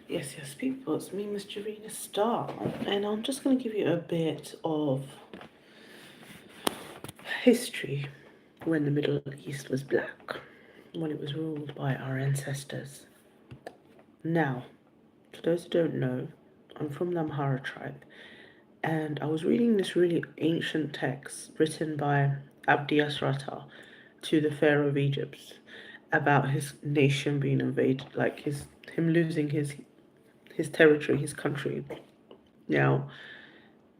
Yes, people, it's me, Miss Jstar, and I'm just going to give you a bit of history when the Middle East was black, when it was ruled by our ancestors. Now, to those who don't know, I'm from the Amhara tribe, and I was reading this really ancient text written by Jstar to the Pharaoh of Egypt about his nation being invaded, like him losing his territory, his country. Now,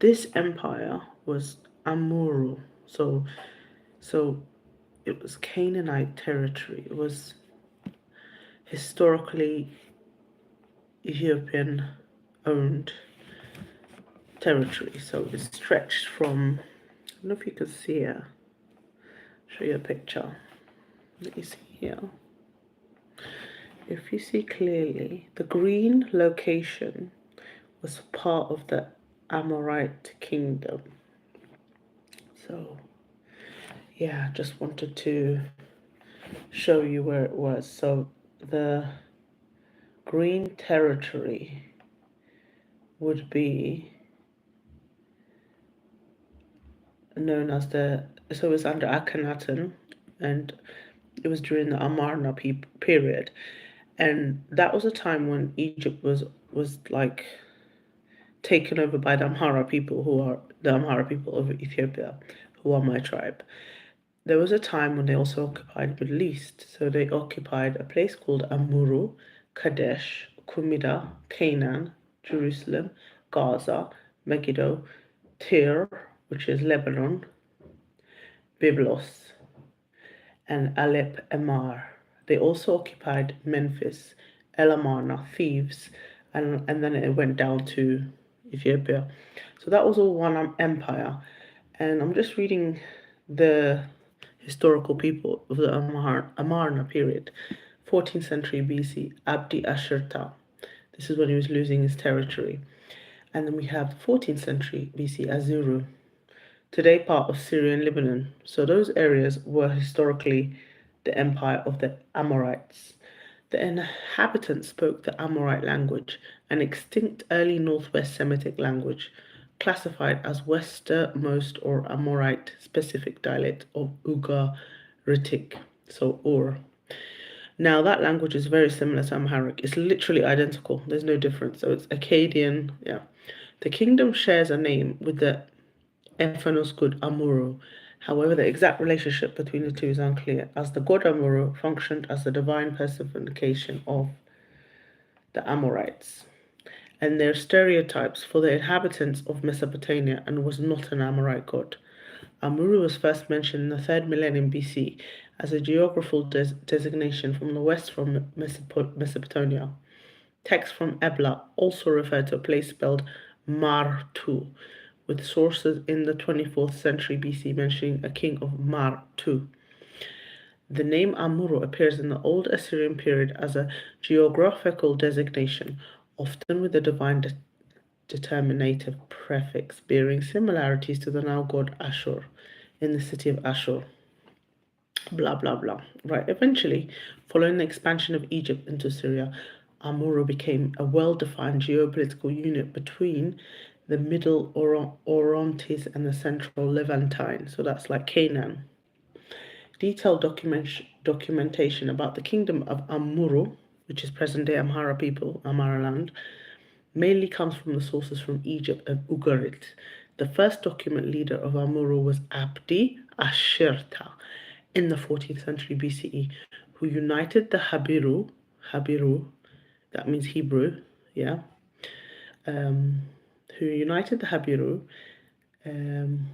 this empire was Amuru, so it was Canaanite territory. It was historically Ethiopian owned territory. So it stretched from, I don't know if you can see here, show you a picture. Let me see here. If you see clearly, the green location was part of the Amorite kingdom. So yeah, just wanted to show you where it was. So the green territory would be known as so it was under Akhenaten, and it was during the Amarna period, and that was a time when Egypt was like taken over by the Amhara people, who are the Amhara people of Ethiopia, who are my tribe. There was a time when they also occupied the Middle East, so they occupied a place called Amuru, Kadesh, Kumida, Canaan, Jerusalem, Gaza, Megiddo, Tyre, which is Lebanon, Byblos, and Alep Emar. They also occupied Memphis, Elamarna, Thebes, and then it went down to Ethiopia. So that was all one empire. And I'm just reading the historical people of the Amarna period, 14th century BC, Abdi Ashirta. This is when he was losing his territory. And then we have 14th century BC, Azuru, today part of Syria and Lebanon. So those areas were historically the empire of the Amorites. The inhabitants spoke the Amorite language, an extinct early Northwest Semitic language, classified as westernmost or Amorite specific dialect of Ugaritic, so Ur. Now that language is very similar to Amharic. It's literally identical. There's no difference. So it's Akkadian, yeah. The kingdom shares a name with the Ephanos god Amuro. However, the exact relationship between the two is unclear, as the god Amuro functioned as the divine personification of the Amorites, and their stereotypes for the inhabitants of Mesopotamia, and was not an Amorite god. Amuru was first mentioned in the 3rd millennium BC as a geographical designation from the west from Mesopotamia. Texts from Ebla also refer to a place spelled Martu, with sources in the 24th century BC mentioning a king of Martu. The name Amuro appears in the Old Assyrian period as a geographical designation, often with a divine determinative prefix bearing similarities to the now god Ashur in the city of Ashur. Blah blah blah. Right, eventually, following the expansion of Egypt into Syria, Amuro became a well-defined geopolitical unit between the Middle Orontes and the Central Levantine. So that's like Canaan. Detailed documentation about the kingdom of Amuro, which is present-day Amhara people, Amhara land, mainly comes from the sources from Egypt and Ugarit. The first document leader of Amuro was Abdi Ashirta in the 14th century BCE, who united the Habiru, that means Hebrew, yeah, who united the Habiru and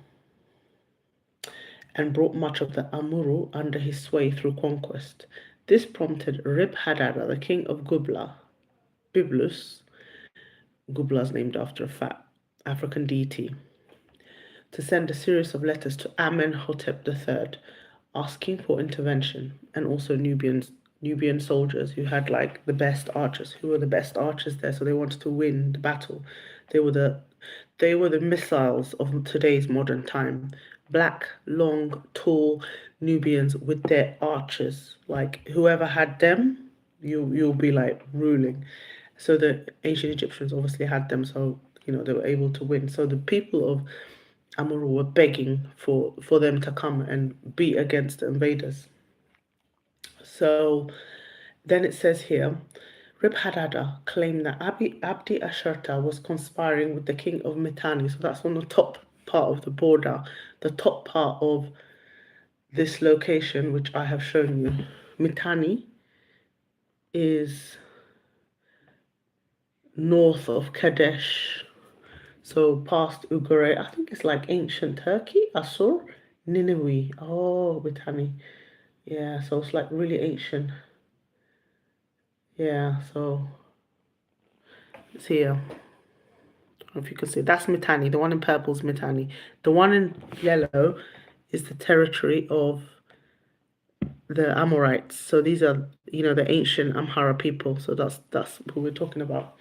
brought much of the Amuru under his sway through conquest. This prompted Rib-Hadada, the king of Byblus, Gubla is named after a fat African deity, to send a series of letters to Amenhotep III, asking for intervention, and also Nubian soldiers who had like the best archers, who were the best archers there, so they wanted to win the battle. They were the missiles of today's modern time. Black, long, tall Nubians with their archers. Like whoever had them, you'll be like ruling. So the ancient Egyptians obviously had them, so they were able to win. So the people of Amuru were begging for them to come and be against the invaders. So then it says here, Rib Hadada claimed that Abdi Asherta was conspiring with the king of Mitanni. So that's on the top part of the border, the top part of this location, which I have shown you. Mitanni is north of Kadesh, so past Ugarit. I think it's like ancient Turkey, Assur, Nineveh. Oh, Mitanni. Yeah, so it's like really ancient. Yeah, so it's here. If you can see, that's Mitanni. The one in purple is Mitanni. The one in yellow is the territory of the Amorites. So these are, the ancient Amhara people. So that's who we're talking about.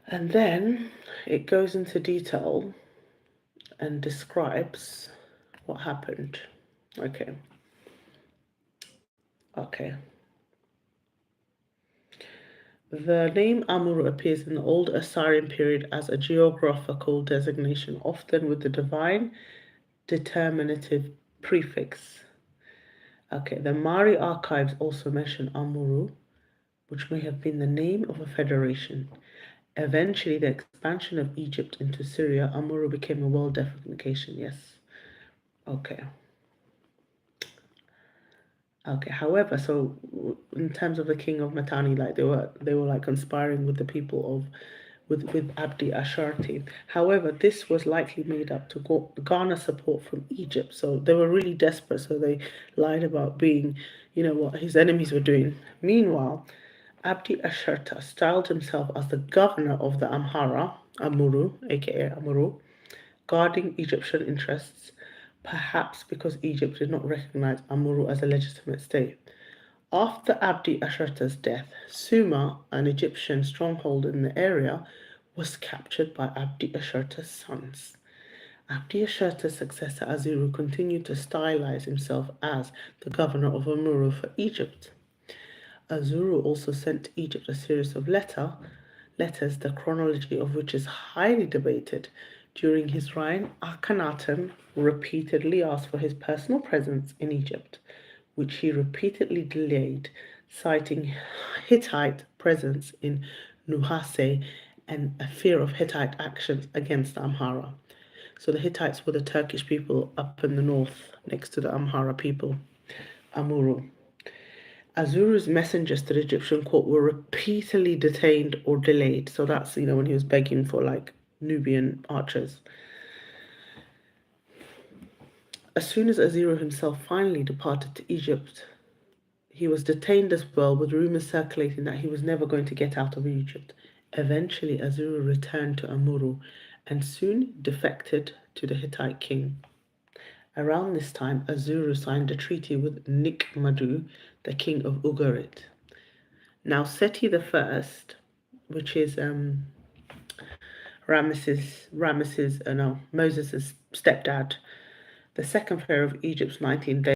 And then it goes into detail and describes what happened. Okay. Okay. The name Amur appears in the Old Assyrian period as a geographical designation, often with the divine determinative prefix. Okay, the Mari archives also mention Amuru, which may have been the name of a federation. Eventually, the expansion of Egypt into Syria, Amuru became a world designation. Yes. Okay. Okay. However, so in terms of the king of Mitanni, like they were like conspiring with the people of with Abdi Asharti. However, this was likely made up to garner support from Egypt. So they were really desperate. So they lied about being, what his enemies were doing. Meanwhile, Abdi Asharta styled himself as the governor of the Amhara, Amuru, aka Amuru, guarding Egyptian interests, perhaps because Egypt did not recognize Amuru as a legitimate state. After Abdi Asharta's death, Sumer, an Egyptian stronghold in the area, was captured by Abdi Asharta's sons. Abdi Asharta's successor Azuru continued to stylize himself as the governor of Amuru for Egypt. Azuru also sent to Egypt a series of letters, the chronology of which is highly debated. During his reign, Akhenaten repeatedly asked for his personal presence in Egypt, which he repeatedly delayed, citing Hittite presence in Nuhase and a fear of Hittite actions against the Amhara. So the Hittites were the Turkish people up in the north next to the Amhara people, Amuru. Azuru's messengers to the Egyptian court were repeatedly detained or delayed. So that's, when he was begging for like Nubian archers. As soon as Azuru himself finally departed to Egypt, he was detained as well, with rumors circulating that he was never going to get out of Egypt. Eventually, Azuru returned to Amuru and soon defected to the Hittite king. Around this time, Azuru signed a treaty with Nikmadu, the king of Ugarit. Now, Seti I, which is Moses' stepdad, the second pharaoh of Egypt's 19 days.